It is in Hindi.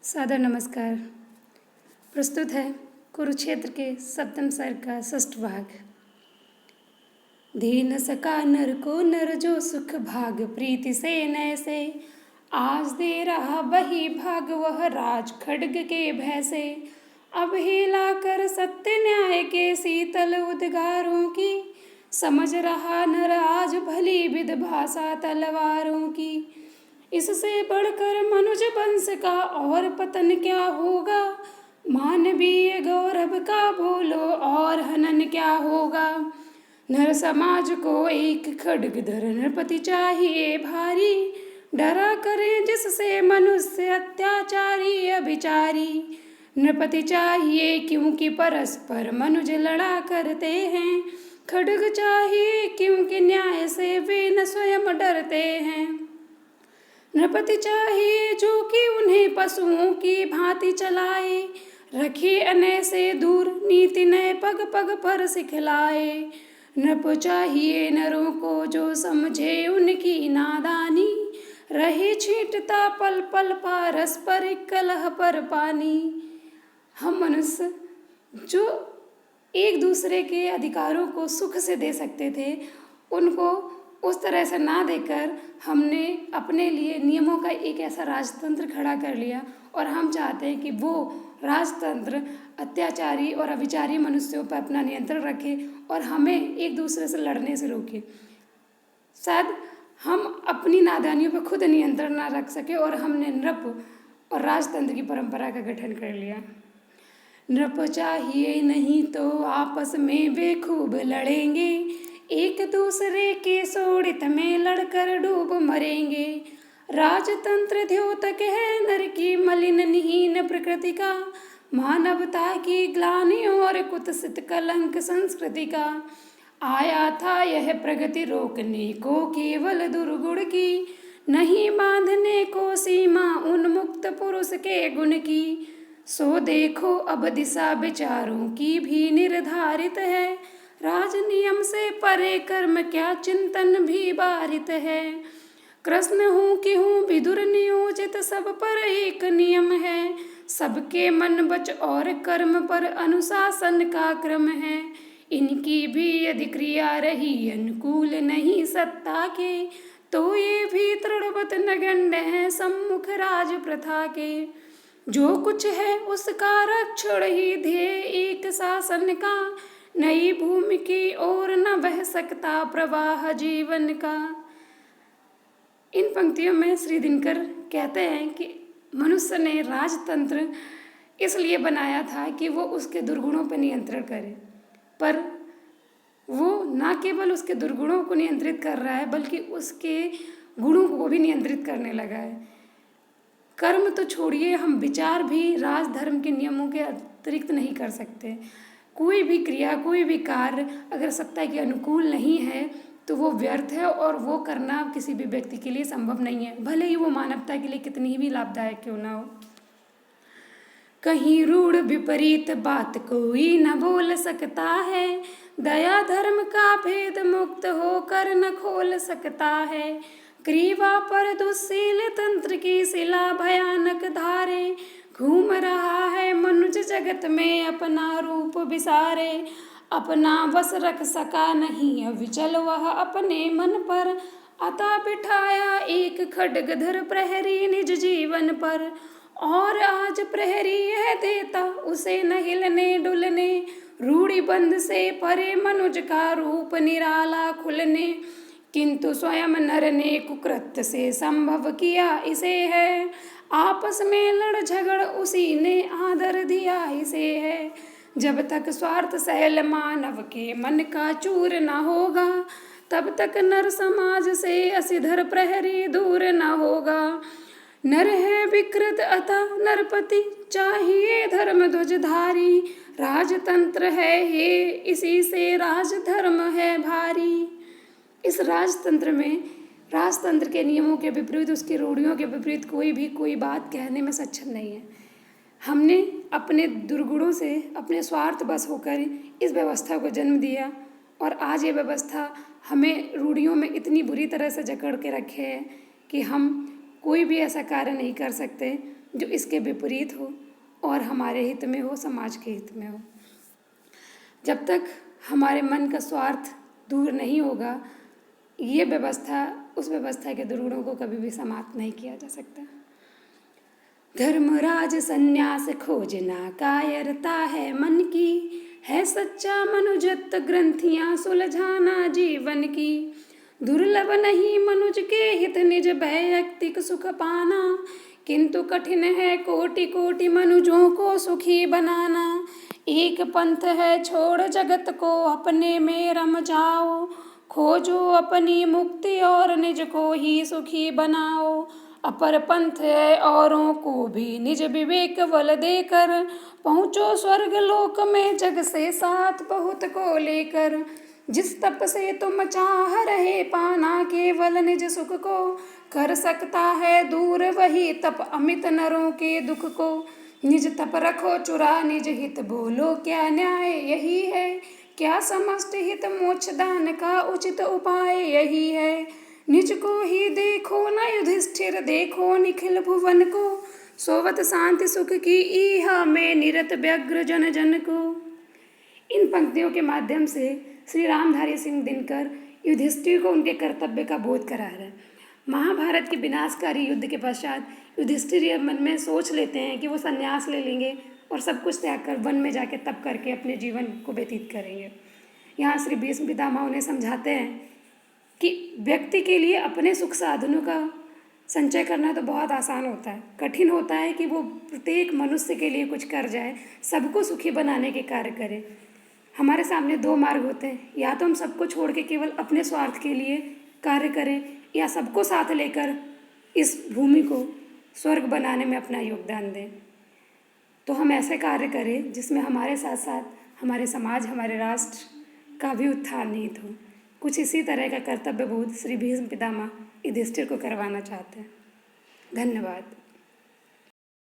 सादर नमस्कार। प्रस्तुत है कुरुक्षेत्र के सप्तम सर्ग का षष्ठ भाग। दे न सका नर को नर जो सुख भाग, प्रीति से नय से आज दे रहा वही भाग, वह राज खड्ग के भय से। अब हिला कर सत्य न्याय के शीतल उद्गारों की, समझ रहा नर आज भली विध भाषा तलवारों की। इससे बढ़कर मनुज वंश का और पतन क्या होगा, मानवीय गौरव का भूलो और हनन क्या होगा। नर समाज को एक खड्गधर नरपति चाहिए भारी, डरा करे जिससे मनुष्य अत्याचारी अभिचारी। नृपति चाहिए क्योंकि परस्पर मनुज लड़ा करते हैं, खड्ग चाहिए क्योंकि न्याय से वे न स्वयं डरते हैं। नृपति चाहिए जो कि उन्हें पशुओं की भांति चलाए, रखे अन्याय से दूर नीति नय पग पग पर सिखलाए। नृप चाहिए नरों को जो समझे उनकी नादानी, रहे छींटता पल पल पारस्पर कलह पर पानी। हम मनुष्य जो एक दूसरे के अधिकारों को सुख से दे सकते थे, उनको उस तरह से ना देकर हमने अपने लिए नियमों का एक ऐसा राजतंत्र खड़ा कर लिया, और हम चाहते हैं कि वो राजतंत्र अत्याचारी और अविचारी मनुष्यों पर अपना नियंत्रण रखे और हमें एक दूसरे से लड़ने से रोके। शायद हम अपनी नादानियों पर खुद नियंत्रण ना रख सके और हमने नृप और राजतंत्र की परंपरा का गठन कर लिया। नृप चाहिए नहीं तो आपस में वे खूब लड़ेंगे, एक दूसरे के शोणित में लड़कर डूब मरेंगे। राजतंत्र द्योतक है नर की मलिन निहीन प्रकृति का, मानवता की ग्लानि और कुत्सित कलंक संस्कृति का। आया था यह प्रगति रोकने को केवल दुर्गुण की, नहीं बांधने को सीमा उन्मुक्त पुरुष के गुण की। सो देखो अब दिशा विचारों की भी निर्धारित है, राज नियम से परे कर्म क्या चिंतन भी बारित है। कृष्ण हूँ कि हूँ विदुर नियोजित सब पर एक नियम है, सबके मन वच और कर्म पर अनुशासन का क्रम है। इनकी भी यदि क्रिया रही अनुकूल नहीं सत्ता के, तो ये भी तृणवत नगण्य है सम्मुख राज प्रथा के। जो कुछ है उसका रक्षण ही ध्येय एक शासन का, नई भूमि की ओर न बह सकता प्रवाह जीवन का। इन पंक्तियों में श्री दिनकर कहते हैं कि मनुष्य ने राजतंत्र इसलिए बनाया था कि वो उसके दुर्गुणों पर नियंत्रण करे, पर वो न केवल उसके दुर्गुणों को नियंत्रित कर रहा है बल्कि उसके गुणों को भी नियंत्रित करने लगा है। कर्म तो छोड़िए, हम विचार भी राजधर्म के नियमों के अतिरिक्त नहीं कर सकते। कोई भी क्रिया, कोई भी कार्य अगर सत्ता के अनुकूल नहीं है तो वो व्यर्थ है और वो करना किसी भी व्यक्ति के लिए संभव नहीं है, भले ही वो मानवता के लिए कितनी भी लाभदायक क्यों ना हो। कहीं रूढ़ विपरीत बात कोई न बोल सकता है, दया धर्म का भेद मुक्त होकर न खोल सकता है। ग्रीवा पर दुस्सील तंत्र की शिला भयानक धारे, घूम रहा है मनुज जगत में अपना रूप विसारे। अपना बस रख सका नहीं अविचल वह अपने मन पर, अतः बिठाया एक खड्गधर प्रहरी निज जीवन पर। और आज प्रहरी यह देता उसे न हिलने डुलने, रूढ़ी बंद से परे मनुज का रूप निराला खुलने। किंतु स्वयं नर ने कुकृत्य से संभव किया इसे है, आपस में लड़ झगड़ उसी ने आदर दिया इसे है। जब तक स्वार्थ सैल मानव के मन का चूर न होगा, तब तक नर समाज से असिधर प्रहरी दूर न होगा। नर है विकृत अतः नरपति चाहिए धर्म ध्वजधारी, राजतंत्र है ये इसी से राजधर्म है भारी। इस राजतंत्र में राजतंत्र के नियमों के विपरीत, उसकी रूढ़ियों के विपरीत कोई बात कहने में सक्षम नहीं है। हमने अपने दुर्गुणों से, अपने स्वार्थ बस होकर इस व्यवस्था को जन्म दिया और आज ये व्यवस्था हमें रूढ़ियों में इतनी बुरी तरह से जकड़ के रखे है कि हम कोई भी ऐसा कार्य नहीं कर सकते जो इसके विपरीत हो और हमारे हित में हो, समाज के हित में हो। जब तक हमारे मन का स्वार्थ दूर नहीं होगा, ये व्यवस्था उस व्यवस्था के दुर्गुणों को कभी भी समाप्त नहीं किया जा सकता। धर्मराज संन्यास खोजना कायरता है मन की, है सच्चा मनुजत्व ग्रंथियां सुलझाना जीवन की। दुर्लभ नहीं मनुज के हित निज वैयक्तिक सुख पाना, किंतु कठिन है कोटि कोटि मनुजों को सुखी बनाना। एक पंथ है छोड़ जगत को अपने में रम जाओ, खोजो अपनी मुक्ति और निज को ही सुखी बनाओ। अपर पंथ है औरों को भी निज विवेक बल देकर, पहुँचो स्वर्ग लोक में जग से साथ बहुत को लेकर। जिस तप से तुम चाह रहे पाना केवल निज सुख को, कर सकता है दूर वही तप अमित नरों के दुख को। निज तप रखो चुरा निज हित, बोलो क्या न्याय यही है, क्या समस्त हित मोक्ष दान का उचित उपाय यही है। निज को ही देखो न युधिष्ठिर, देखो निखिल भुवन को, सोवत शांति सुख की ईहा में निरत व्यग्र जन जन को। इन पंक्तियों के माध्यम से श्री रामधारी सिंह दिनकर युधिष्ठिर को उनके कर्तव्य का बोध करा रहे हैं। महाभारत के विनाशकारी युद्ध के पश्चात युधिष्ठिर यह मन में सोच लेते हैं कि वो संन्यास ले लेंगे और सब कुछ त्याग कर वन में जाके तप करके अपने जीवन को व्यतीत करेंगे। यहाँ श्री भीष्म पितामह उन्हें समझाते हैं कि व्यक्ति के लिए अपने सुख साधनों का संचय करना तो बहुत आसान होता है, कठिन होता है कि वो प्रत्येक मनुष्य के लिए कुछ कर जाए, सबको सुखी बनाने के कार्य करे। हमारे सामने दो मार्ग होते हैं, या तो हम सबको छोड़ के केवल अपने स्वार्थ के लिए कार्य करें, या सबको साथ लेकर इस भूमि को स्वर्ग बनाने में अपना योगदान दें। तो हम ऐसे कार्य करें जिसमें हमारे साथ साथ हमारे समाज, हमारे राष्ट्र का भी उत्थान निहित हो। कुछ इसी तरह का कर्तव्य बोध श्री भीष्म पितामह युधिष्ठिर को करवाना चाहते हैं। धन्यवाद।